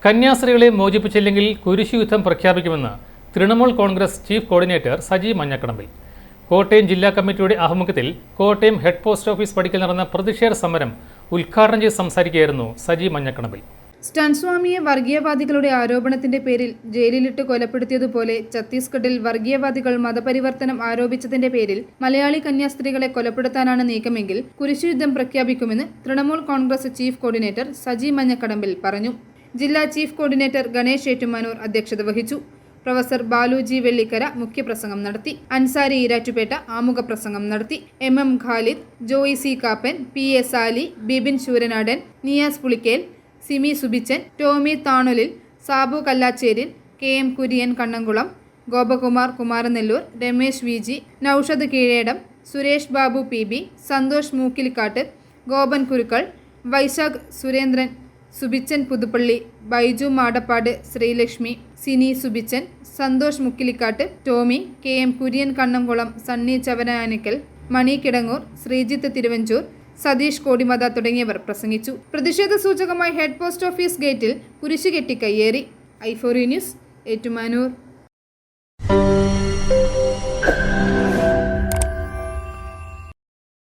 കന്യാസ്ത്രീകളെ മോചിപ്പിച്ചില്ലെങ്കിൽ കുരിശുയുദ്ധം പ്രഖ്യാപിക്കുമെന്ന് Trinamool Congress chief coordinator Saji Manjakadambil. Kottayam ജില്ലാ കമ്മിറ്റിയുടെ ആഭിമുഖ്യത്തിൽ കോട്ടയം ഹെഡ് പോസ്റ്റ് ഓഫീസ് പടിക്കൽ നടന്ന പ്രതിഷേധ സമരം ഉദ്ഘാടനം ചെയ്ത് സംസാരിക്കുകയായിരുന്നു സജി മഞ്ഞക്കടമ്പിൽ. സ്റ്റാൻസ്വാമിയെ വർഗീയവാദികളുടെ ആരോപണത്തിന്റെ പേരിൽ ജയിലിലിട്ട് കൊലപ്പെടുത്തിയതുപോലെ ഛത്തീസ്ഗഡിൽ വർഗീയവാദികൾ മതപരിവർത്തനം ആരോപിച്ചതിന്റെ പേരിൽ മലയാളി കന്യാസ്ത്രീകളെ കൊലപ്പെടുത്താനാണ് നീക്കമെങ്കിൽ കുരിശുയുദ്ധം പ്രഖ്യാപിക്കുമെന്ന് തൃണമൂൽ കോൺഗ്രസ് ചീഫ് കോർഡിനേറ്റർ സജി മഞ്ഞക്കടമ്പിൽ പറഞ്ഞു. ജില്ലാ ചീഫ് കോർഡിനേറ്റർ ഗണേഷ് ഏറ്റുമാനൂർ അധ്യക്ഷത വഹിച്ചു. പ്രൊഫസർ ബാലുജി വെള്ളിക്കര മുഖ്യപ്രസംഗം നടത്തി. അൻസാരി ഈരാറ്റുപേട്ട ആമുഖപ്രസംഗം നടത്തി. M Khalid, Joy C Kappan, PA Sali, Bibin Sooranadan, Niyas Pulickel, Simi Subichan, Tomy Thanulil, Sabu Kallacheril, KM Kurian Kannamkulam, Gopakumar Kumaranelloor, Ramesh VG, Noushad Keezhedam, Suresh Babu PB, Santhosh Mookkilikkattu, Gopan Kurukkal, Vaisakh Surendran, സുബിച്ചൻ Puthuppally, Baiju Madappad, Sreelakshmi, Sini സുബിച്ചൻ, Santhosh മുക്കിലിക്കാട്ട്, Tomy, KM Kurian Kannamkulam, Sunny ചവനാനിക്കൽ, മണി കിടങ്ങൂർ, ശ്രീജിത്ത് തിരുവഞ്ചൂർ, സതീഷ് കോടിമത തുടങ്ങിയവർ പ്രസംഗിച്ചു. പ്രതിഷേധ സൂചകമായി ഹെഡ് പോസ്റ്റ് ഓഫീസ് ഗേറ്റിൽ കുരിശുകെട്ടി കയ്യേറി. i4 news, Ettumanoor.